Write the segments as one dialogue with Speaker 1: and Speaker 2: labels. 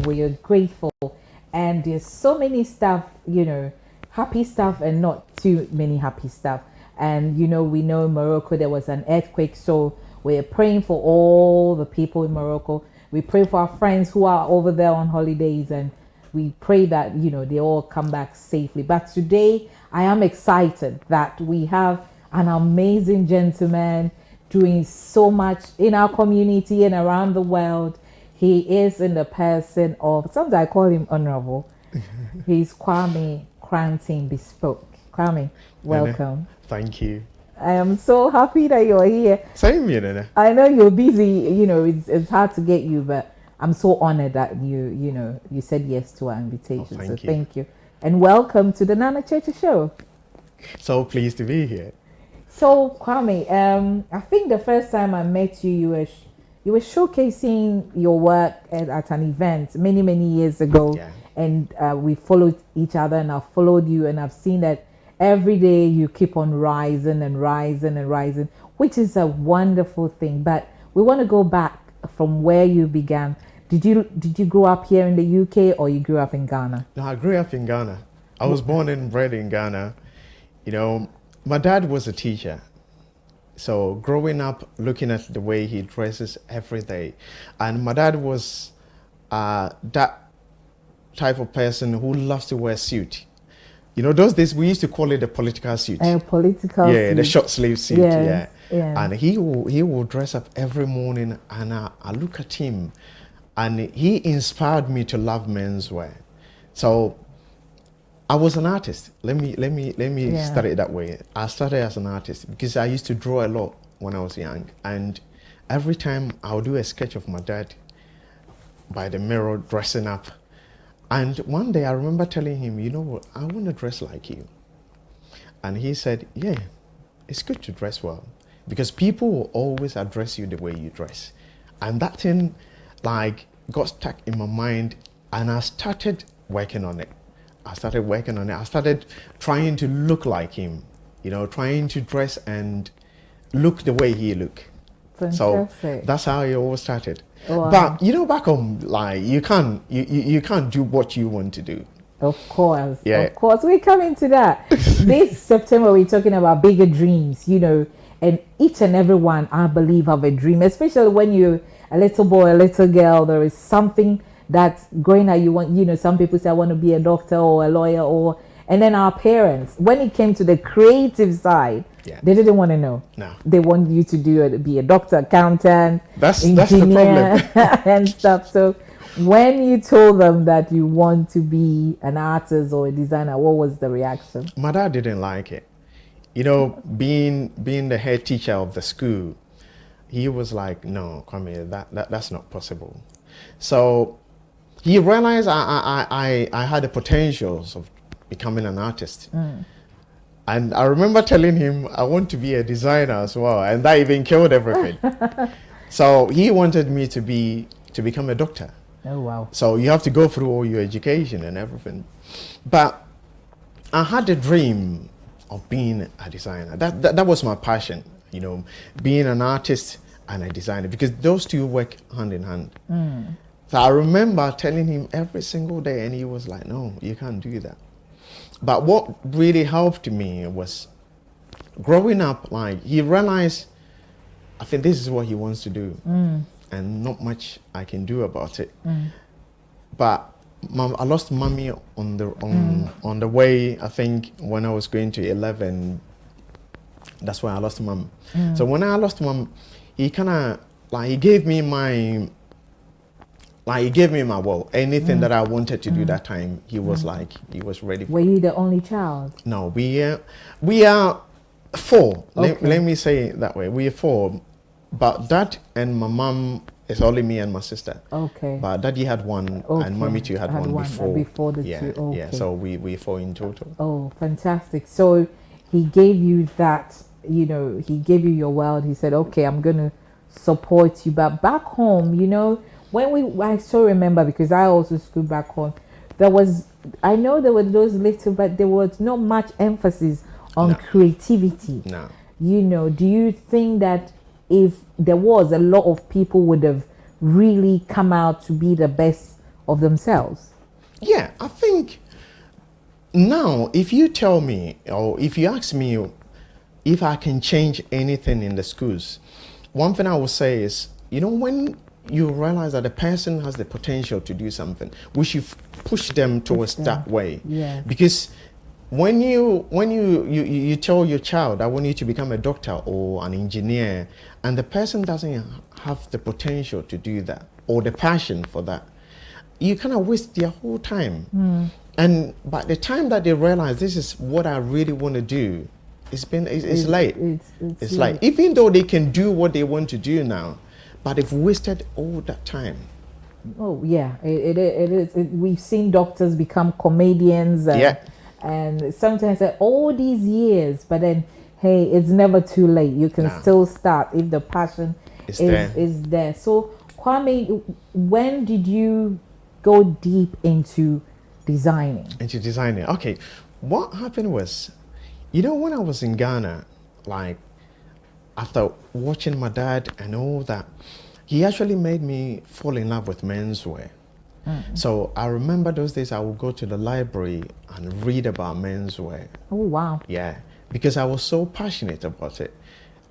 Speaker 1: we are grateful. And there's so many stuff, happy stuff and not too many happy stuff. And, we know in Morocco there was an earthquake. So we're praying for all the people in Morocco. We pray for our friends who are over there on holidays. And we pray that, they all come back safely. But today I am excited that we have an amazing gentleman doing so much in our community and around the world. He is in the person of, sometimes I call him Honorable. He's Kwame Koranteng Bespoke. Kwame, welcome.
Speaker 2: Thank you.
Speaker 1: I am so happy that you're here.
Speaker 2: Same here, Nana.
Speaker 1: I know you're busy, it's hard to get you, but I'm so honored that you said yes to our invitation. Thank you. And welcome to the Nana Church Show.
Speaker 2: So pleased to be here.
Speaker 1: So Kwame, I think the first time I met you, you were showcasing your work at an event many years ago.
Speaker 2: Yeah.
Speaker 1: And we followed each other, and I've followed you, and I've seen that every day you keep on rising and rising and rising, which is a wonderful thing. But we want to go back from where you began. Did you grow up here in the UK, or you grew up in Ghana?
Speaker 2: No, I grew up in Ghana. I was born and bred in Ghana. My dad was a teacher. So growing up, looking at the way he dresses every day, and my dad was that type of person who loves to wear suit. Those days we used to call it the political suit.
Speaker 1: Political
Speaker 2: yeah,
Speaker 1: suit.
Speaker 2: the short sleeve suit.
Speaker 1: Yes,
Speaker 2: yeah. And he will dress up every morning, and I look at him, and he inspired me to love menswear. So I was an artist. Let me start it that way. I started as an artist because I used to draw a lot when I was young, and every time I would do a sketch of my dad by the mirror dressing up. And one day I remember telling him, you know what, I want to dress like you. And he said, yeah, it's good to dress well, because people will always address you the way you dress. And that thing got stuck in my mind, and I started working on it. I started trying to look like him, trying to dress and look the way he looked.
Speaker 1: Fantastic.
Speaker 2: So that's how it all started.
Speaker 1: Wow.
Speaker 2: But back home, you can't do what you want to do.
Speaker 1: Of course.
Speaker 2: Yeah.
Speaker 1: Of course. We're coming to that. This September we're talking about bigger dreams, and each and every one, I believe, have a dream, especially when you're a little boy, a little girl. There is something that's growing at you want, some people say I want to be a doctor or a lawyer, and then our parents, when it came to the creative side, they didn't want to know.
Speaker 2: No.
Speaker 1: They want you to be a doctor, accountant, engineer,
Speaker 2: that's the problem.
Speaker 1: and stuff. So when you told them that you want to be an artist or a designer, what was the reaction?
Speaker 2: My dad didn't like it. Being the head teacher of the school, he was like, no, Kwame, that's not possible. So he realized I had the potentials of becoming an artist. And I remember telling him I want to be a designer as well, and that even killed everything. So he wanted me to become a doctor.
Speaker 1: Oh wow.
Speaker 2: So you have to go through all your education and everything. But I had a dream of being a designer. That was my passion, being an artist and a designer, because those two work hand in hand. So I remember telling him every single day, and he was like, no, you can't do that. But what really helped me was growing up, he realized, I think this is what he wants to do, and not much I can do about it. But I lost mommy on the way. I think when I was going to 11, that's when I lost mom. So when I lost mom, he kind of he gave me my will. Anything that I wanted to do that time, he was he was ready for.
Speaker 1: Were you the only child?
Speaker 2: No, we are four.
Speaker 1: Okay.
Speaker 2: Let me say it that way. We are four, but dad and my mom is only me and my sister.
Speaker 1: Okay.
Speaker 2: But daddy had one, and mommy too had one before.
Speaker 1: Before the
Speaker 2: yeah,
Speaker 1: two. Okay.
Speaker 2: Yeah. So we four in total.
Speaker 1: Oh, fantastic! So he gave you that. He gave you your world. He said, "Okay, I'm gonna support you." But back home, I still remember, because I also schooled back home. I know there were those little, but there was not much emphasis on creativity.
Speaker 2: No.
Speaker 1: Do you think that if there was, a lot of people would have really come out to be the best of themselves.
Speaker 2: Yeah, I think now, if you tell me, or if you ask me if I can change anything in the schools, one thing I would say is, when you realize that a person has the potential to do something, we should push them towards that way.
Speaker 1: Yeah.
Speaker 2: Because when you tell your child, I want you to become a doctor or an engineer, and the person doesn't have the potential to do that or the passion for that, you kind of waste their whole time. And by the time that they realize this is what I really want to do, it's late. It's late. Even though they can do what they want to do now, but they've wasted all that time.
Speaker 1: Oh yeah, it is. We've seen doctors become comedians. And sometimes all these years, but then hey, it's never too late. You can still start if the passion is there. So Kwame, when did you go deep into designing?
Speaker 2: Okay. What happened was, when I was in Ghana, like after watching my dad and all that, he actually made me fall in love with menswear. So I remember those days I would go to the library and read about menswear.
Speaker 1: Oh wow.
Speaker 2: Yeah, because I was so passionate about it.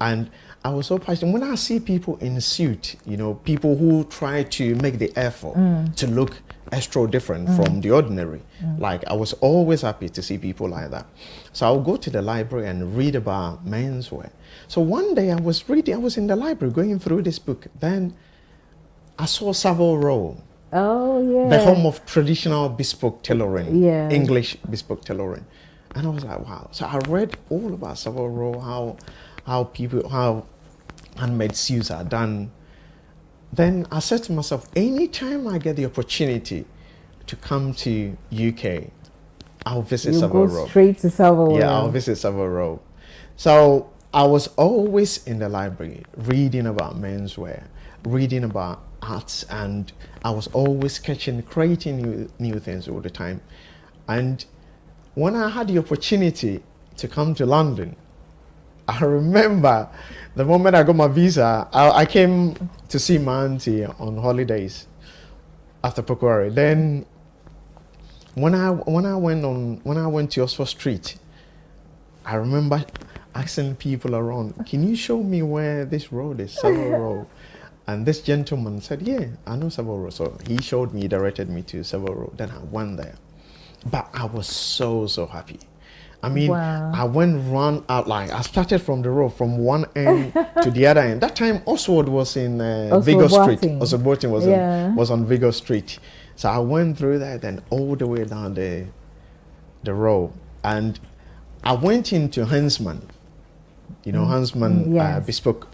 Speaker 2: And I was so passionate. When I see people in suit, people who try to make the effort to look extra different from the ordinary, like I was always happy to see people like that. So I would go to the library and read about menswear. So one day I was in the library going through this book. Then I saw Savile Row.
Speaker 1: Oh yeah.
Speaker 2: The home of traditional bespoke tailoring.
Speaker 1: Yeah.
Speaker 2: English bespoke tailoring. And I was like, wow. So I read all about Savile Row, how handmade suits are done. Then I said to myself, anytime I get the opportunity to come to UK, I'll visit Savile Row.
Speaker 1: Go straight to Savile Row.
Speaker 2: Yeah, I'll visit Savile Row. So I was always in the library reading about menswear, reading about arts, and I was always creating new things all the time. And when I had the opportunity to come to London, I remember the moment I got my visa, I came to see my auntie on holidays after Pokwari. Then when I went to Oxford Street, I remember asking people around, can you show me where this road is, Savile Row? And this gentleman said, yeah, I know Savile Row. So he directed me to Savile Row. Then I went there. But I was so happy. I mean,
Speaker 1: wow.
Speaker 2: I ran out, like I started from the road from one end to the other end. That time Oswald was in Vigo Street. Oswald Boating was on Vigo Street. So I went through that, then all the way down the road. And I went into Huntsman, Huntsman Bespoke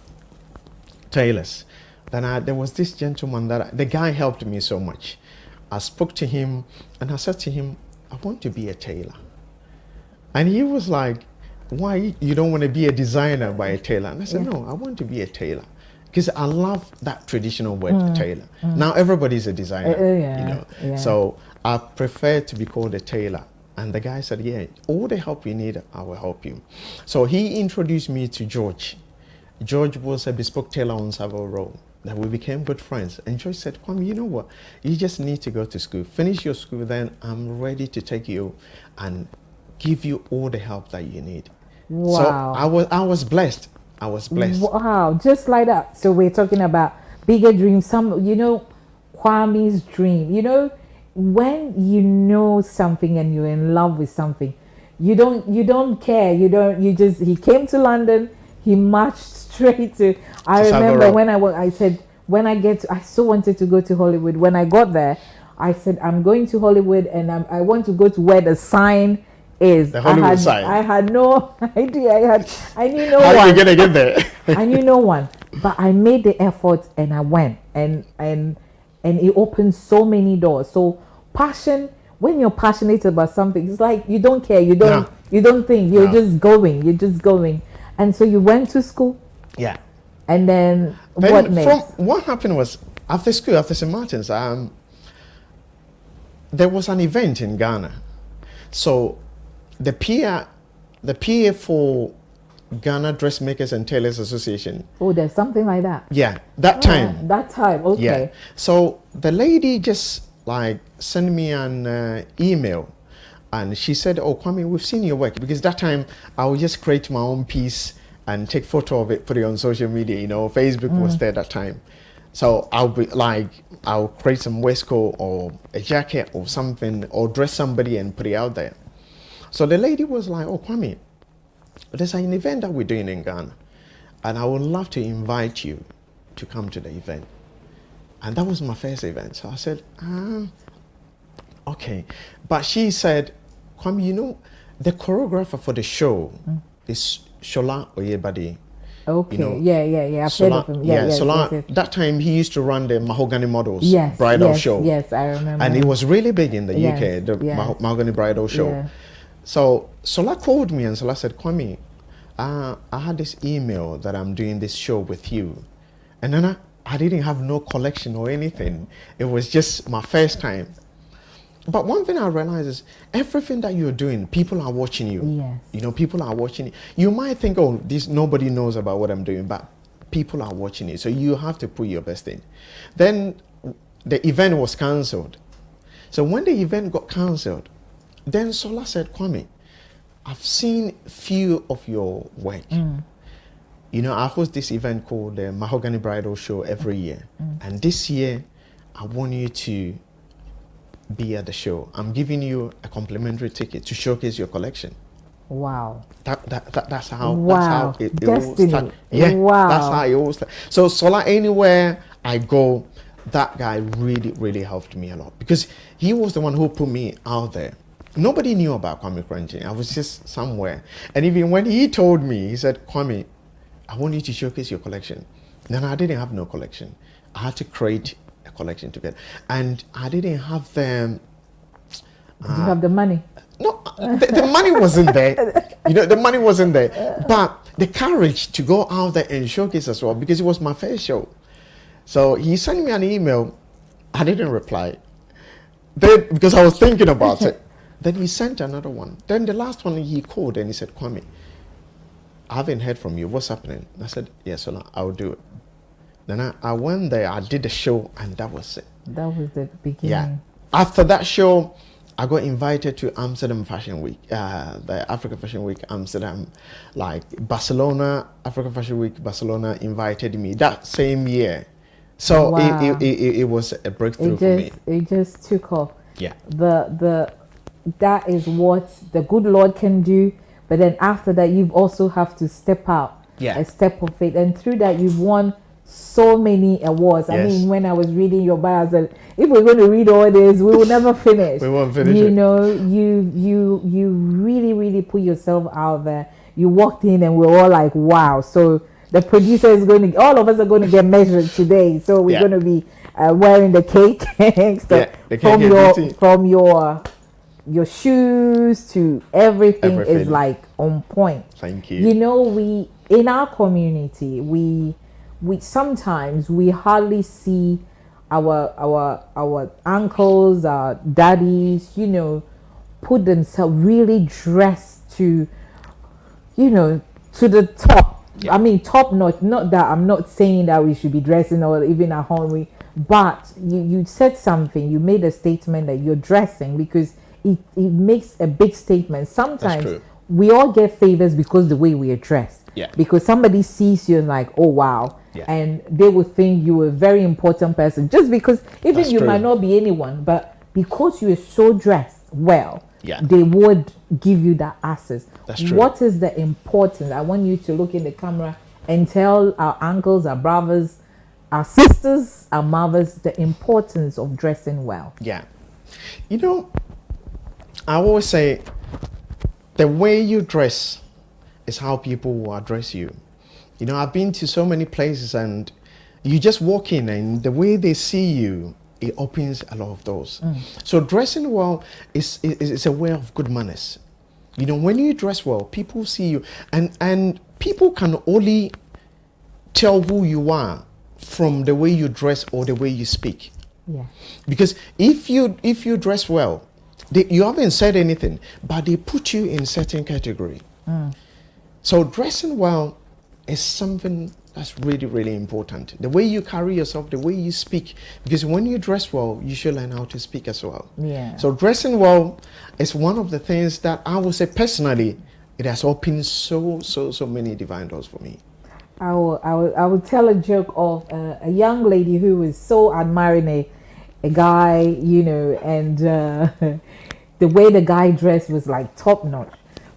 Speaker 2: Tailors. Then there was this gentleman the guy helped me so much. I spoke to him and I said to him, I want to be a tailor. And he was like, why you don't want to be a designer by a tailor? And I said, no, I want to be a tailor. Because I love that traditional word, tailor. Now everybody's a designer, So I prefer to be called a tailor. And the guy said, yeah, all the help you need, I will help you. So he introduced me to George. George was a bespoke tailor on Savile Row. Then we became good friends. And George said, Kwame, you know what? You just need to go to school. Finish your school, then I'm ready to take you and give you all the help that you need.
Speaker 1: Wow.
Speaker 2: So I was blessed.
Speaker 1: Wow, just like that. So we're talking about bigger dreams. Kwame's dream. When you know something and you're in love with something, you don't care. He came to London, he marched straight to I remember when I said, I so wanted to go to Hollywood. When I got there, I said, I'm going to Hollywood and I want to go to where the sign is.
Speaker 2: The Hollywood sign.
Speaker 1: I had no idea. I knew no one.
Speaker 2: How are you gonna get there?
Speaker 1: I knew no one, but I made the effort and I went, and it opened so many doors. So passion, when you're passionate about something, it's like you don't care, you don't think, you're just going. And so you went to school.
Speaker 2: Yeah.
Speaker 1: And then what next?
Speaker 2: What happened was after school, after St. Martin's, there was an event in Ghana. So the PA for Ghana Dressmakers and Tailors Association.
Speaker 1: Oh, there's something like that.
Speaker 2: Yeah, that time.
Speaker 1: That time, okay.
Speaker 2: Yeah. So the lady just like send me an email. And she said, "Oh, Kwame, we've seen your work." Because that time I would just create my own piece and take photo of it, put it on social media. You know, Facebook was there that time. So I'll create some waistcoat or a jacket or something, or dress somebody and put it out there. So the lady was like, "Oh, Kwame, there's an event that we're doing in Ghana, and I would love to invite you to come to the event." And that was my first event. So I said, okay. But she said, "Kwame, you know, the choreographer for the show is Shola Oyebade."
Speaker 1: Okay.
Speaker 2: You know,
Speaker 1: yeah. I've heard of him. Yeah, yes,
Speaker 2: Sola,
Speaker 1: yes.
Speaker 2: that time he used to run the Mahogany Models
Speaker 1: Yes,
Speaker 2: bridal
Speaker 1: yes,
Speaker 2: show.
Speaker 1: Yes, I remember.
Speaker 2: And it was really big in the
Speaker 1: Yes,
Speaker 2: UK, the
Speaker 1: yes.
Speaker 2: Mahogany Bridal Show.
Speaker 1: Yeah.
Speaker 2: So Sola called me and Sola said, "Kwame, I had this email that I'm doing this show with you." And then I didn't have no collection or anything. It was just my first time. But one thing I realized is everything that you're doing, people are watching you.
Speaker 1: Yes.
Speaker 2: You know, people are watching you. You might think, "Oh, this nobody knows about what I'm doing," but people are watching you. So you have to put your best in. Then the event was cancelled. So when the event got cancelled, then Sola said, "Kwame, I've seen few of your work. You know, I host this event called the Mahogany Bridal Show every year. And this year, I want you to be at the show. I'm giving you a complimentary ticket to showcase your collection."
Speaker 1: Wow.
Speaker 2: That's how
Speaker 1: Wow.
Speaker 2: it all
Speaker 1: Destiny.
Speaker 2: started. Yeah,
Speaker 1: Wow.
Speaker 2: that's how it all started. So Sola, anywhere I go, that guy really helped me a lot, because he was the one who put me out there. Nobody knew about Kwame Koranteng. I was just somewhere. And even when he told me, he said, "Kwame, I want you to showcase your collection." Then I didn't have no collection. I had to create a collection together. And I didn't have them.
Speaker 1: Did you have the money?
Speaker 2: No, the money wasn't there. You know, the money wasn't there. But the courage to go out there and showcase as well, because it was my first show. So he sent me an email. I didn't reply. Then, because I was thinking about it. Then he sent another one. Then the last one he called and he said, "Kwame, I haven't heard from you. What's happening?" I said, "Yes, Sola, I'll do it." Then I went there, I did the show, and that was it.
Speaker 1: That was the beginning.
Speaker 2: Yeah. After that show, I got invited to Amsterdam Fashion Week, the Africa Fashion Week, Amsterdam. Like Barcelona, Africa Fashion Week, Barcelona invited me that same year. So
Speaker 1: Wow.
Speaker 2: it was a breakthrough for me.
Speaker 1: It just took off.
Speaker 2: Yeah.
Speaker 1: That is what the good Lord can do. But then after that, you also have to step out.
Speaker 2: Yeah.
Speaker 1: A step of faith. And through that, you've won so many awards. I
Speaker 2: Yes.
Speaker 1: mean, when I was reading your bio, I said, if we're going to read all this, we will never finish.
Speaker 2: We won't finish
Speaker 1: You
Speaker 2: it.
Speaker 1: know, you really put yourself out there. You walked in and we're all like, wow. So the producer is going to, all of us are going to get measured today. So we're
Speaker 2: Yeah.
Speaker 1: going to be wearing the cake. So
Speaker 2: Yeah, the cake
Speaker 1: from your shoes to everything is like on point.
Speaker 2: Thank you.
Speaker 1: You know, we in our community, we sometimes we hardly see our uncles, our daddies, you know, put themselves really dressed to, you know, to the top.
Speaker 2: Yeah.
Speaker 1: I mean, top notch. Not that I'm not saying that we should be dressing or even at home, but you said something. You made a statement that you're dressing because it makes a big statement. Sometimes we all get favors because the way we are dressed.
Speaker 2: Yeah.
Speaker 1: Because somebody sees you and like, oh wow.
Speaker 2: Yeah.
Speaker 1: And they would think you're a very important person just because even
Speaker 2: That's
Speaker 1: you
Speaker 2: true.
Speaker 1: might not be anyone, but because you are so dressed well,
Speaker 2: Yeah.
Speaker 1: they would give you that access.
Speaker 2: That's true.
Speaker 1: What is the importance? I want you to look in the camera and tell our uncles, our brothers, our sisters, our mothers the importance of dressing well.
Speaker 2: Yeah. You know, I always say the way you dress is how people will address you. You know, I've been to so many places and you just walk in and the way they see you, it opens a lot of doors. So dressing well is a way of good manners. You know, when you dress well, people see you and people can only tell who you are from the way you dress or the way you speak.
Speaker 1: Yeah.
Speaker 2: Because if you dress well, you haven't said anything, but they put you in certain category. So dressing well is something That's really, really important. The way you carry yourself, the way you speak, because when you dress well, you should learn how to speak as well.
Speaker 1: Yeah.
Speaker 2: So dressing well is one of the things that I would say personally, it has opened so many divine doors for me.
Speaker 1: I will tell a joke of a young lady who was so admiring a guy, you know, and the way the guy dressed was like top notch.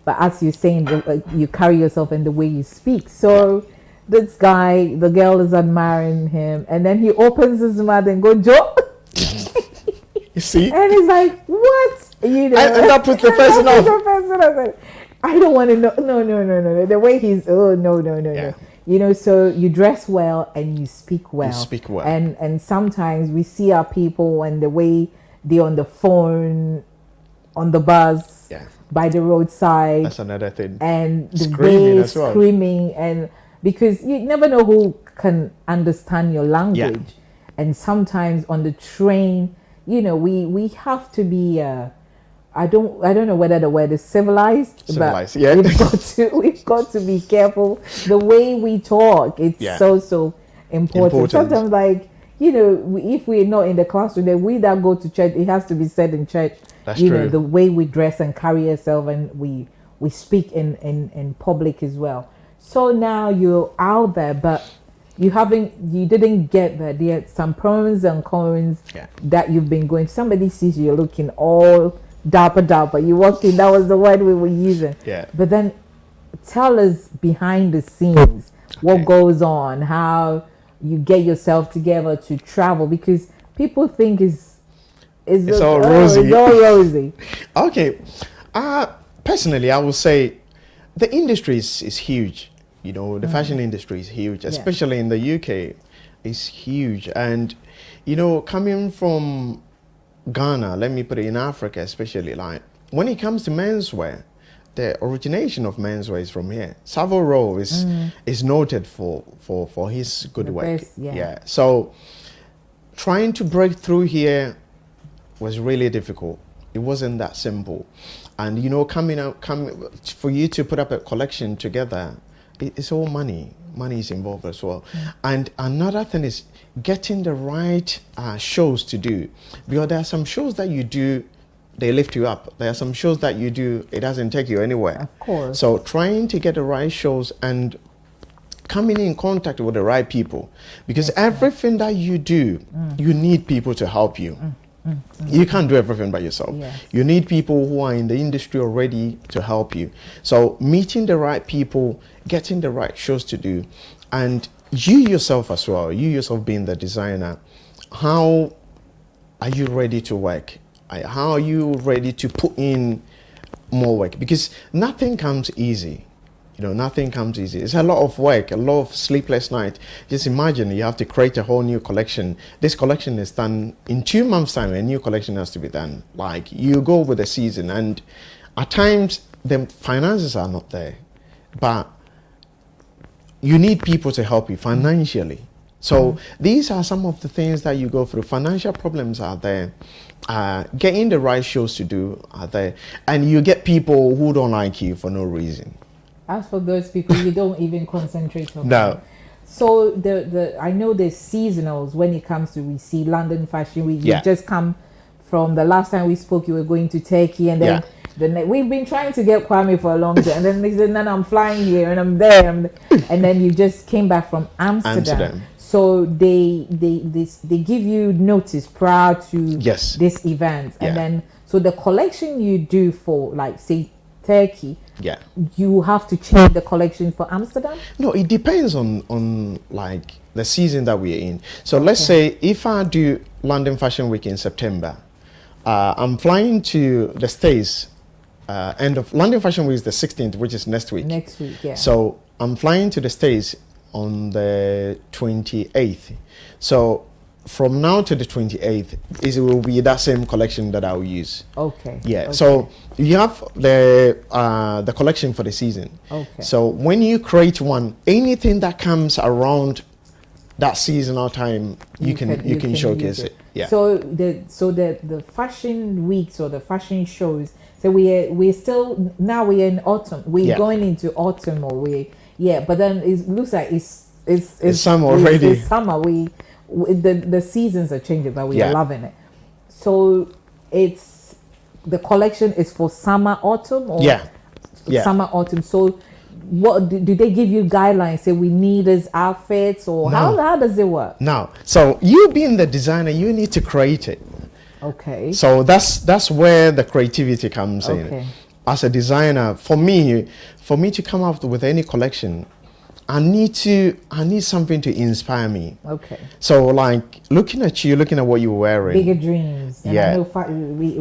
Speaker 1: But as you're saying, you carry yourself and the way you speak. So this guy, the girl is admiring him, and then he opens his mouth and go, Joe.
Speaker 2: You see?
Speaker 1: And he's like, what? You know,
Speaker 2: and that puts the person off.
Speaker 1: I don't want to know. No. The way he's, no. You know, so you dress well and you speak well.
Speaker 2: You speak well.
Speaker 1: And sometimes we see our people and the way they're on the phone, on the bus, by the roadside.
Speaker 2: That's another thing.
Speaker 1: And the
Speaker 2: screaming
Speaker 1: way
Speaker 2: as well.
Speaker 1: Screaming, and because you never know who can understand your language.
Speaker 2: Yeah.
Speaker 1: And sometimes on the train, you know, we have to be I don't know whether the word is civilized, but
Speaker 2: yeah.
Speaker 1: we've got to be careful the way we talk. It's so important. Sometimes, like, you know, if we're not in the classroom, then we that go to church, it has to be said in church.
Speaker 2: That's
Speaker 1: you
Speaker 2: true.
Speaker 1: know, the way we dress and carry ourselves, and we speak in public as well. So now you're out there, but you didn't get there. There are some pros and cons that you've been going. Somebody sees you looking all dapper. You walked in, that was the word we were using.
Speaker 2: Yeah.
Speaker 1: But then tell us behind the scenes what goes on, how you get yourself together to travel, because people think it's
Speaker 2: all rosy.
Speaker 1: It's all rosy.
Speaker 2: Okay. Personally, I would say the industry is huge. You know, the fashion industry is huge, especially in the UK. It's huge. And, you know, coming from Ghana, let me put it, in Africa especially, like when it comes to menswear, the origination of menswear is from here. Savile Row is noted for his good work.
Speaker 1: Best,
Speaker 2: So trying to break through here was really difficult. It wasn't that simple. And you know, for you to put up a collection together, it's all money. Money is involved as well. And another thing is getting the right shows to do, because there are some shows that you do, they lift you up. There are some shows that you do, it doesn't take you anywhere.
Speaker 1: Of course.
Speaker 2: So trying to get the right shows and coming in contact with the right people, because everything that you do, you need people to help you. You can't do everything by yourself. You need people who are in the industry already to help you. So meeting the right people, getting the right shows to do, and you yourself as well, you yourself being the designer, how are you ready to work? How are you ready to put in more work? Because nothing comes easy. You know, nothing comes easy. It's a lot of work, a lot of sleepless nights. Just imagine you have to create a whole new collection. This collection is done in 2 months' time. A new collection has to be done. Like, you go with the season, and at times the finances are not there, but you need people to help you financially. So these are some of the things that you go through. Financial problems are there. Getting the right shows to do are there, and you get people who don't like you for no reason.
Speaker 1: As for those people, you don't even concentrate on
Speaker 2: No.
Speaker 1: them. So I know there's seasonals when it comes to, we see London Fashion Week. You just come from the last time we spoke, you were going to Turkey, and then we've been trying to get Kwame for a long time, and then they said, no, I'm flying here and I'm there, and then you just came back from Amsterdam. So they give you notice prior to this event, and then so the collection you do for, like, say, Turkey, you have to change the collection for Amsterdam?
Speaker 2: No, it depends on like the season that we're in. So let's say if I do London Fashion Week in September, I'm flying to the States. End of London Fashion Week is the 16th, which is next week.
Speaker 1: Next week,
Speaker 2: So I'm flying to the States on the 28th. So from now to the 28th, it will be that same collection that I'll use. So you have the collection for the season. So when you create one, anything that comes around that seasonal time, you can showcase it.
Speaker 1: So the fashion weeks or the fashion shows. So we're still, now we're in autumn. We're going into autumn, or but then it looks like it's it's
Speaker 2: summer already.
Speaker 1: It's summer. The seasons are changing, but we
Speaker 2: Yeah.
Speaker 1: are loving it. So it's the collection is for summer, autumn, or
Speaker 2: Yeah. Yeah.
Speaker 1: summer, autumn. So what do they give you guidelines? Say we need these outfits, or
Speaker 2: No.
Speaker 1: how does it work?
Speaker 2: Now, so you being the designer, you need to create it.
Speaker 1: Okay.
Speaker 2: So that's where the creativity comes
Speaker 1: Okay.
Speaker 2: in. As a designer, for me to come up with any collection, I need something to inspire me.
Speaker 1: Okay.
Speaker 2: So like looking at what you're wearing.
Speaker 1: Bigger dreams. And
Speaker 2: Yeah.
Speaker 1: I know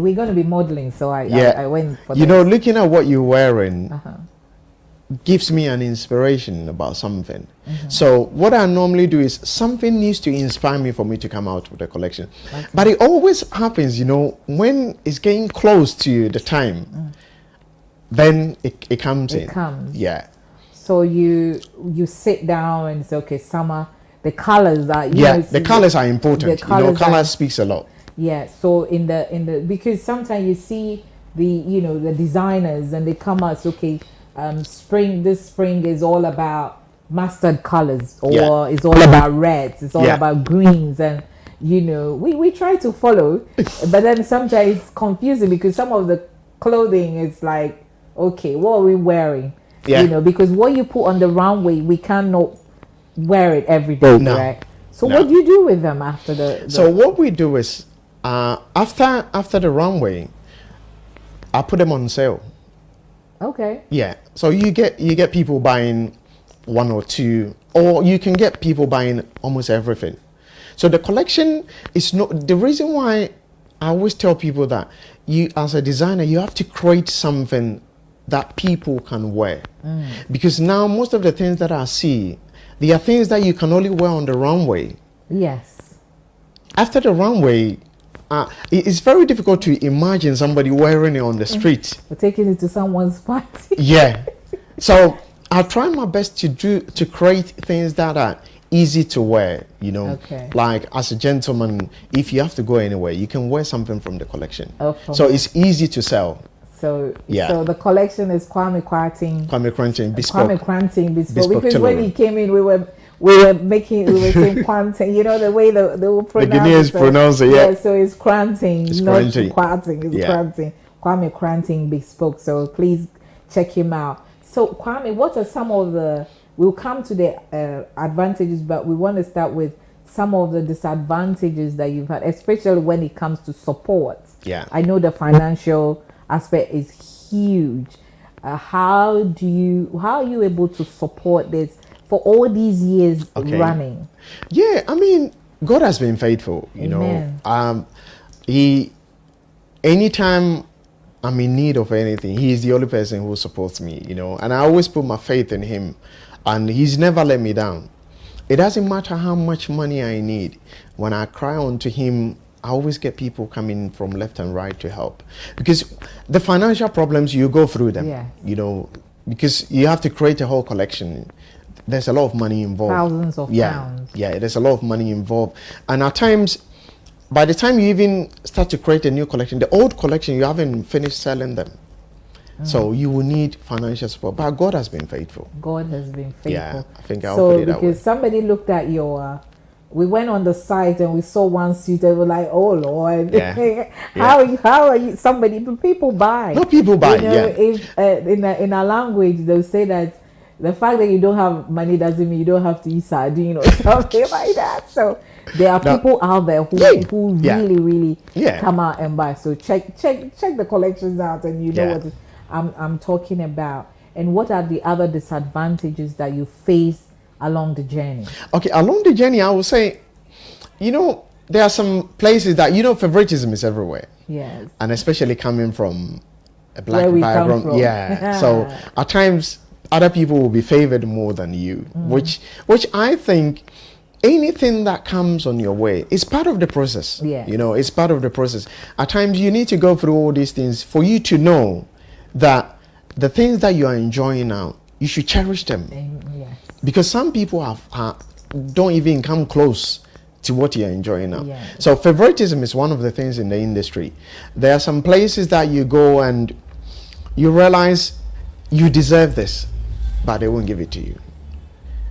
Speaker 1: we're going to be modeling, so I went for
Speaker 2: You
Speaker 1: this.
Speaker 2: know, looking at what you're wearing
Speaker 1: Uh-huh.
Speaker 2: gives me an inspiration about something. So what I normally do is something needs to inspire me for me to come out with a collection.
Speaker 1: Okay.
Speaker 2: But it always happens, you know, when it's getting close to the time, then it comes in.
Speaker 1: It comes.
Speaker 2: Yeah.
Speaker 1: So you sit down and say, okay, summer. The colors are
Speaker 2: The colors are important.
Speaker 1: the colours
Speaker 2: Color speaks a lot.
Speaker 1: Yeah. So in the because sometimes you see the designers and they come out, okay, this spring is all about mustard colors, or it's all about reds, it's all about greens, and we try to follow, but then sometimes it's confusing because some of the clothing is like, okay, what are we wearing? Because what you put on the runway, we cannot wear it every day, right? So what do you do with them after the
Speaker 2: So what we do is after the runway, I put them on sale.
Speaker 1: Okay.
Speaker 2: Yeah. So you get people buying one or two, or you can get people buying almost everything. So the collection is not the reason why I always tell people that you, as a designer, you have to create something that people can wear. Because now most of the things that I see, they are things that you can only wear on the runway.
Speaker 1: Yes.
Speaker 2: After the runway, it's very difficult to imagine somebody wearing it on the street.
Speaker 1: We're taking it to someone's party.
Speaker 2: Yeah. So I try my best to create things that are easy to wear,
Speaker 1: Okay.
Speaker 2: Like as a gentleman, if you have to go anywhere, you can wear something from the collection.
Speaker 1: So
Speaker 2: it's easy to sell.
Speaker 1: So the collection is Kwame Koranteng
Speaker 2: Bespoke.
Speaker 1: Kwame Koranteng Bespoke.
Speaker 2: Bespoke
Speaker 1: Because when
Speaker 2: tailoring.
Speaker 1: he came in, we were saying Koranteng. The way they will pronounce
Speaker 2: The Ghanaians pronounce it. Yeah.
Speaker 1: So it's Koranteng,
Speaker 2: It's
Speaker 1: not
Speaker 2: Koranteng.
Speaker 1: Koranteng. It's Koranteng. Kwame Koranteng Bespoke. So please check him out. So Kwame, what are some of the? We'll come to the advantages, but we want to start with some of the disadvantages that you've had, especially when it comes to support.
Speaker 2: Yeah.
Speaker 1: I know the financial aspect is huge. How are you able to support this for all these years running?
Speaker 2: Yeah, I mean, God has been faithful,
Speaker 1: Amen.
Speaker 2: Anytime I'm in need of anything, He is the only person who supports me, and I always put my faith in Him, and He's never let me down. It doesn't matter how much money I need. When I cry unto Him, I always get people coming from left and right to help, because the financial problems, you go through them, because you have to create a whole collection. There's a lot of money involved.
Speaker 1: Thousands of pounds.
Speaker 2: Yeah, there's a lot of money involved. And at times, by the time you even start to create a new collection, the old collection, you haven't finished selling them. So you will need financial support. But God has been faithful.
Speaker 1: God has been faithful.
Speaker 2: Yeah, I think I'll put it that way.
Speaker 1: Because somebody looked at we went on the site and we saw one suit and we're like, oh Lord, how are you? People buy.
Speaker 2: No, people buy.
Speaker 1: If in our language they'll say that the fact that you don't have money doesn't mean you don't have to eat sardine or something like that. So there are people out there who really come out and buy. So check the collections out, and you know what I'm talking about. And what are the other disadvantages that you face along the journey? Okay,
Speaker 2: along the journey, I would say, there are some places that favoritism is everywhere.
Speaker 1: Yes.
Speaker 2: And especially coming from a black background.
Speaker 1: Yeah.
Speaker 2: So at times other people will be favored more than you, which I think anything that comes on your way is part of the process.
Speaker 1: Yeah.
Speaker 2: It's part of the process. At times you need to go through all these things for you to know that the things that you are enjoying now, you should cherish them.
Speaker 1: Yes.
Speaker 2: Because some people don't even come close to what you're enjoying now.
Speaker 1: Yeah.
Speaker 2: So favoritism is one of the things in the industry. There are some places that you go and you realize you deserve this, but they won't give it to you.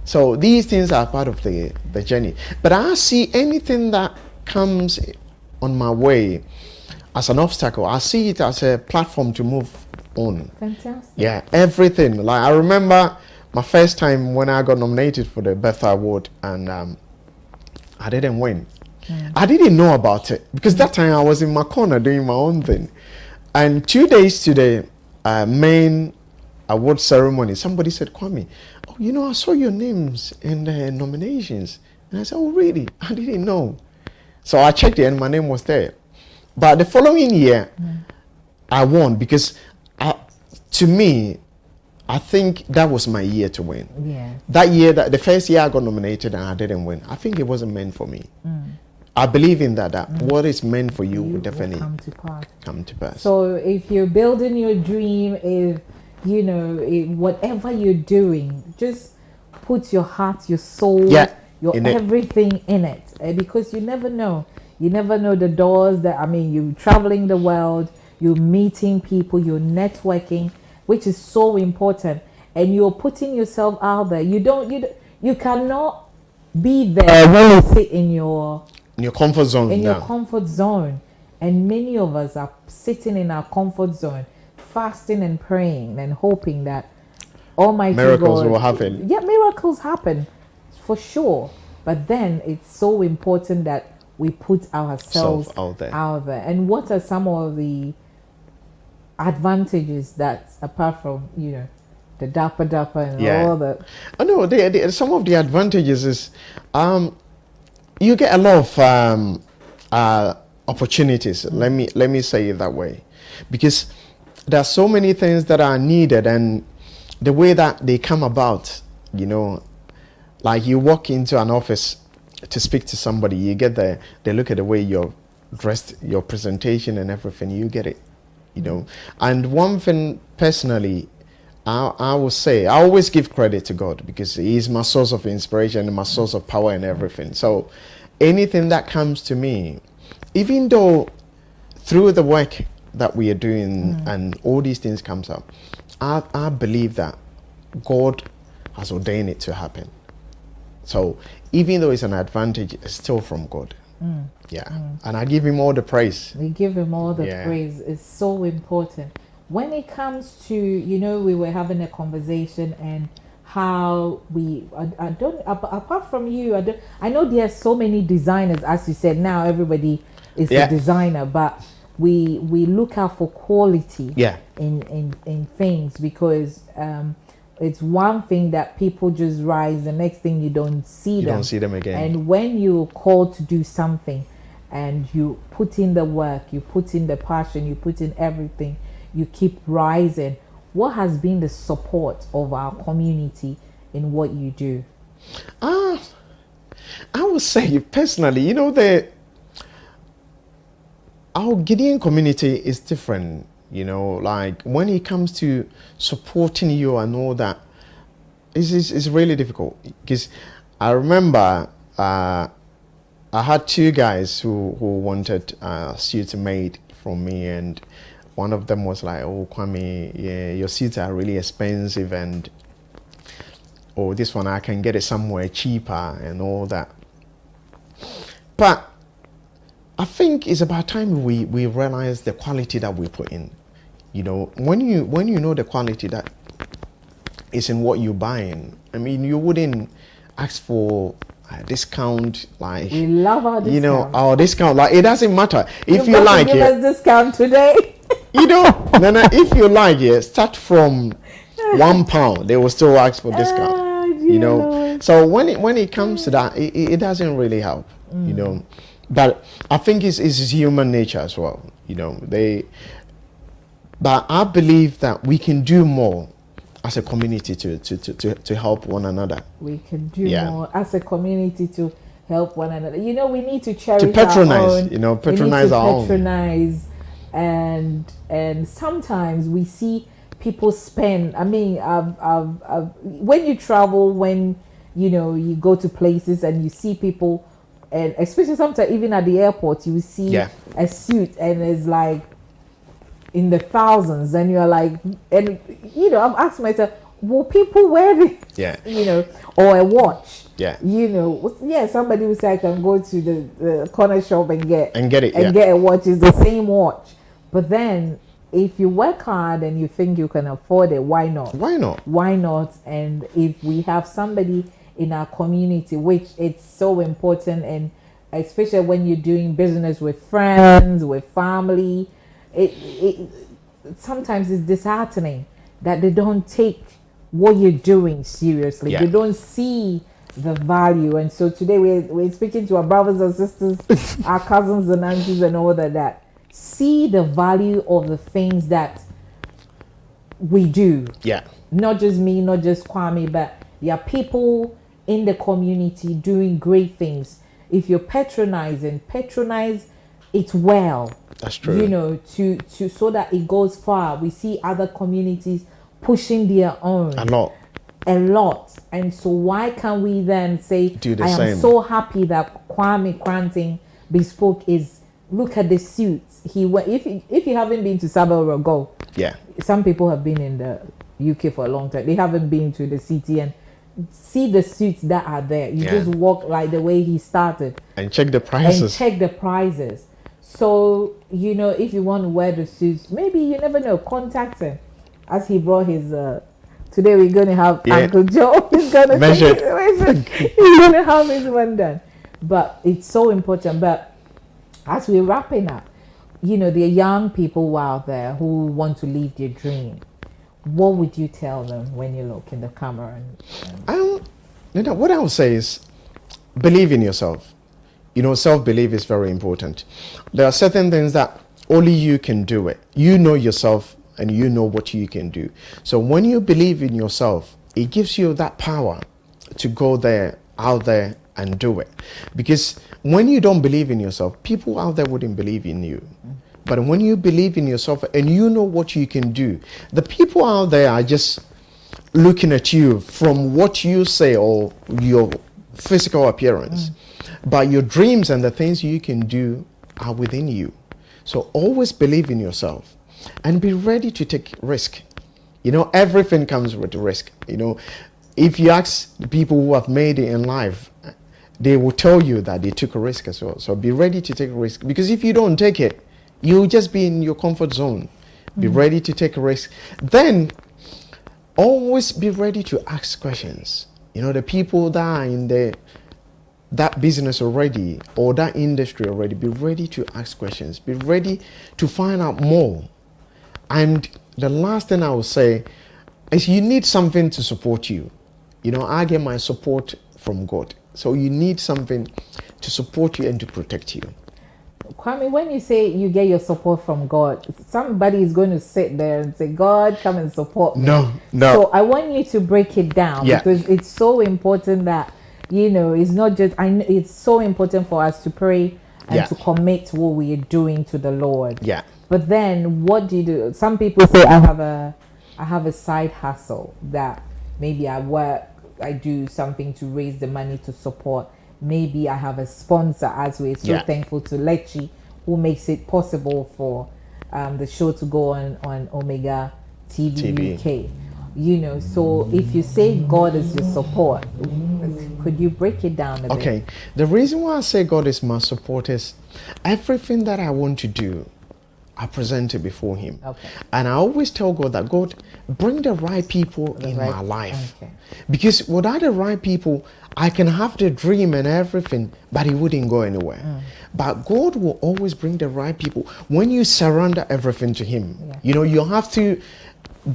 Speaker 2: So these things are part of the journey. But I see anything that comes on my way as an obstacle. I see it as a platform to move on.
Speaker 1: Fantastic.
Speaker 2: Yeah, everything. Like I remember my first time when I got nominated for the Bertha Award, and I didn't win. I didn't know about it because that time I was in my corner doing my own thing. And 2 days to the main award ceremony, somebody said, Kwame, oh, you know, I saw your names in the nominations. And I said, oh, really? I didn't know. So I checked it and my name was there. But the following year, I won because to me, I think that was my year to win.
Speaker 1: Yeah.
Speaker 2: That year, the first year I got nominated and I didn't win, I think it wasn't meant for me. I believe in that what is meant for you will definitely come to pass.
Speaker 1: So if you're building your dream, if you know, whatever you're doing, just put your heart, your soul, your everything in it, because you never know. You never know the doors that, I mean, you're traveling the world, you're meeting people, you're networking, which is so important, and you're putting yourself out there. You cannot be there when you sit in your
Speaker 2: comfort zone.
Speaker 1: Your comfort zone. And many of us are sitting in our comfort zone, fasting and praying and hoping that Almighty
Speaker 2: miracles
Speaker 1: God
Speaker 2: will happen.
Speaker 1: Yeah, miracles happen for sure. But then it's so important that we put ourselves out there. And what are some of the advantages that, apart from, you know, the dapper and all that?
Speaker 2: I know some of the advantages is you get a lot of opportunities. Let me say it that way, because there are so many things that are needed, and the way that they come about, you know, like you walk into an office to speak to somebody, you get there, they look at the way you're dressed, your presentation and everything, you get it, you know. And one thing personally, I will say, I always give credit to God, because He is my source of inspiration and my source of power and everything. So anything that comes to me, even though through the work that we are doing and all these things comes up, I believe that God has ordained it to happen. So even though it's an advantage, it's still from God. And I give Him all the praise.
Speaker 1: We give Him all the praise. It's so important. When it comes to, you know, we were having a conversation and how I don't, apart from you, I know there are so many designers, as you said, now everybody is a designer, but we look out for quality in things, because it's one thing that people just rise, the next thing you don't see them
Speaker 2: again.
Speaker 1: And when you're called to do something and you put in the work, you put in the passion, you put in everything, you keep rising. What has been the support of our community in what you do?
Speaker 2: I would say personally, you know, our Gideon community is different. You know, like when it comes to supporting you and all that, it's really difficult. Because I remember I had two guys who wanted suits made from me, and one of them was like, "Oh, Kwame, yeah, your suits are really expensive, and oh, this one I can get it somewhere cheaper and all that." But I think it's about time we realize the quality that we put in. You know, when you know the quality that is in what you're buying, I mean, you wouldn't ask for a discount. Like,
Speaker 1: we love our discount.
Speaker 2: You know, our discount. Like, it doesn't matter if
Speaker 1: you
Speaker 2: like
Speaker 1: give us discount today.
Speaker 2: You know, Nana, if you like it, start from £1. They will still ask for discount. You know, Lord. So when it comes to that, it doesn't really help. You know, but I think it's human nature as well. You know, but I believe that we can do more as a community to help one another.
Speaker 1: We can do more as a community to help one another. You know, we need to cherish,
Speaker 2: to patronize,
Speaker 1: our own.
Speaker 2: You know, patronize our own.
Speaker 1: Patronize, and sometimes we see people spend. I mean, when you travel, when you know you go to places and you see people, and especially sometimes even at the airport, you see a suit and it's like in the thousands, and you're like, and you know, I've asked myself, will people wear it?
Speaker 2: Yeah.
Speaker 1: You know, or a watch.
Speaker 2: Yeah.
Speaker 1: You know, yeah, somebody will say I can go to the corner shop and get
Speaker 2: it.
Speaker 1: And get a watch. It's the same watch. But then if you work hard and you think you can afford it, why not?
Speaker 2: Why not?
Speaker 1: Why not? And if we have somebody in our community, which it's so important, and especially when you're doing business with friends, with family, it sometimes it's disheartening that they don't take what you're doing seriously.
Speaker 2: Yeah.
Speaker 1: They don't see the value. And so today we're speaking to our brothers and sisters, our cousins and aunties and all that see the value of the things that we do.
Speaker 2: Yeah.
Speaker 1: Not just me, not just Kwame, but there are people in the community doing great things. If you're patronize it well.
Speaker 2: That's true.
Speaker 1: You know, to so that it goes far. We see other communities pushing their own. A lot. And so why can't we then say,
Speaker 2: do the
Speaker 1: I am
Speaker 2: same.
Speaker 1: so happy that Kwame Koranteng Bespoke is, look at the suits. He went, if you haven't been to Sabah, go.
Speaker 2: Yeah.
Speaker 1: Some people have been in the UK for a long time. They haven't been to the city and see the suits that are there. You just walk like the way he started.
Speaker 2: And check the prices.
Speaker 1: So, you know, if you want to wear the suits, maybe you never know, contact him. As he brought his, today we're going to have Uncle Joe. He's going to measure. He's going to have his one done. But it's so important. But as we're wrapping up, you know, there are young people out there who want to live their dream. What would you tell them when you look in the camera?
Speaker 2: What I would say is believe in yourself. You know, self-belief is very important. There are certain things that only you can do it. You know yourself and you know what you can do. So when you believe in yourself, it gives you that power to go out there and do it. Because when you don't believe in yourself, people out there wouldn't believe in you. But when you believe in yourself and you know what you can do, the people out there are just looking at you from what you say or your physical appearance. But your dreams and the things you can do are within you. So always believe in yourself and be ready to take risk. You know, everything comes with risk. You know, if you ask the people who have made it in life, they will tell you that they took a risk as well. So be ready to take a risk, because if you don't take it, you'll just be in your comfort zone. Be ready to take a risk. Then always be ready to ask questions. You know, the people that are in that business already or that industry already, be ready to ask questions. Be ready to find out more. And the last thing I will say is you need something to support you. You know, I get my support from God. So you need something to support you and to protect you.
Speaker 1: Kwame, when you say you get your support from God, somebody is going to sit there and say, God, come and support me.
Speaker 2: No.
Speaker 1: So I want you to break it down, because it's so important that, you know, it's not just, it's so important for us to pray and to commit what we are doing to the Lord.
Speaker 2: Yeah.
Speaker 1: But then what do you do? Some people say, I have a side hustle that maybe I work, I do something to raise the money to support. Maybe I have a sponsor, as we're so thankful to Lechi, who makes it possible for the show to go on Omega TV UK. You know, so if you say God is your support, could you break it down a bit?
Speaker 2: Okay, the reason why I say God is my support is everything that I want to do, I present it before Him.
Speaker 1: Okay.
Speaker 2: And I always tell God that, God, bring the right people in my life. Okay. Because without the right people, I can have the dream and everything, but it wouldn't go anywhere. But God will always bring the right people when you surrender everything to Him. You know, you have to,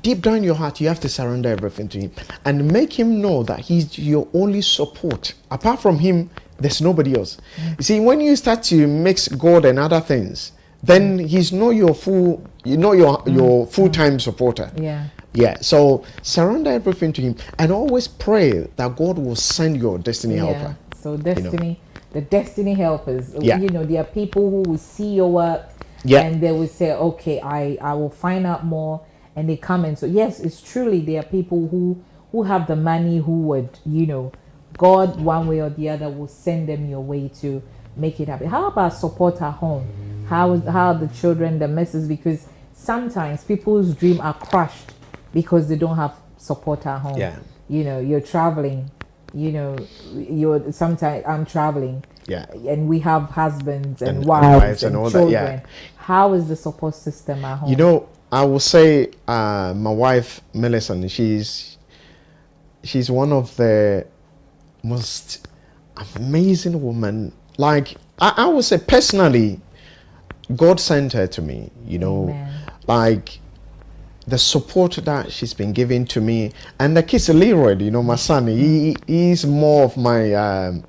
Speaker 2: deep down in your heart, you have to surrender everything to Him and make Him know that He's your only support. Apart from Him, there's nobody else. You see, when you start to mix God and other things, then He's not your your full-time supporter. So surrender everything to Him and always pray that God will send your destiny helper.
Speaker 1: So destiny, the destiny helpers. You know, there are people who will see your work and they will say, okay, I will find out more, and they come in. So yes, it's truly there are people who have the money, who would, you know, God one way or the other will send them your way to make it happen. How about support at home? How the children, the misses, because sometimes people's dreams are crushed because they don't have support at home.
Speaker 2: Yeah.
Speaker 1: You know, you're traveling. You know, you're sometimes I'm traveling.
Speaker 2: Yeah.
Speaker 1: And we have husbands and
Speaker 2: And
Speaker 1: wives and
Speaker 2: all
Speaker 1: children.
Speaker 2: that. Yeah.
Speaker 1: How is the support system at home?
Speaker 2: You know, I will say my wife Millicent, she's one of the most amazing women. Like I would say personally, God sent her to me. You know,
Speaker 1: Amen.
Speaker 2: like the support that she's been giving to me, and the kids, Leroy. You know, my son. He's more of my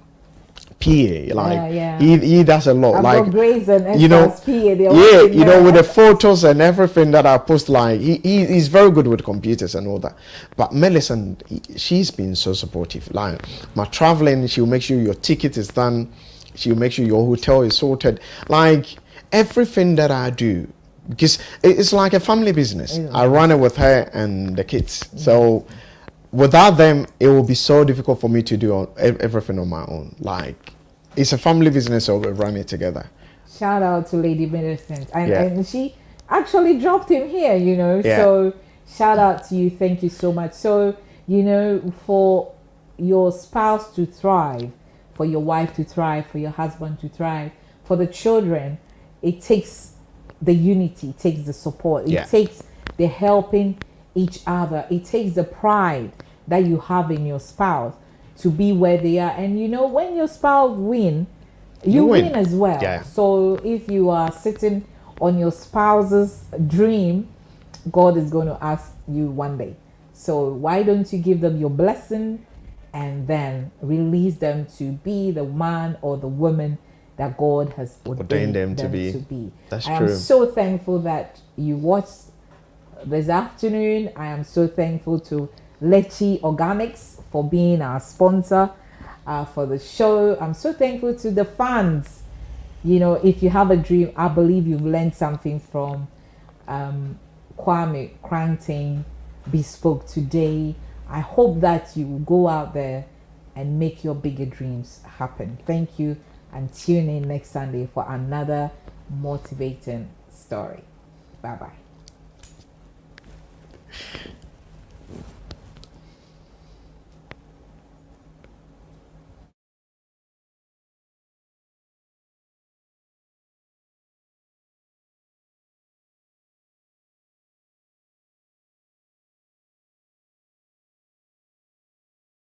Speaker 2: PA, like he does a lot.
Speaker 1: I've
Speaker 2: like
Speaker 1: got Grace and
Speaker 2: you know,
Speaker 1: PA, you
Speaker 2: know, with the photos and everything that I post, like he's very good with computers and all that. But Millicent, she's been so supportive. Like my traveling, she'll make sure your ticket is done. She'll make sure your hotel is sorted. Like everything that I do, because it's like a family business. I run it with her and the kids. So without them, it will be so difficult for me to do everything on my own. Like, it's a family business, so we run it together.
Speaker 1: Shout out to Lady Millicent. And she actually dropped him here, you know. So shout out to you. Thank you so much. So, you know, for your spouse to thrive, for your wife to thrive, for your husband to thrive, for the children, it takes the unity, it takes the support, it takes the helping each other. It takes the pride that you have in your spouse to be where they are. And you know, when your spouse win, you win as well. So if you are sitting on your spouse's dream, God is going to ask you one day. So why don't you give them your blessing and then release them to be the man or the woman that God has ordained them to be.
Speaker 2: That's
Speaker 1: true. I
Speaker 2: am
Speaker 1: so thankful that you watched this afternoon. I am so thankful to Lechi Organics for being our sponsor for the show. I'm so thankful to the fans. You know, if you have a dream, I believe you've learned something from Kwame Koranteng Bespoke today. I hope that you go out there and make your bigger dreams happen. Thank you, and tune in next Sunday for another motivating story. Bye-bye.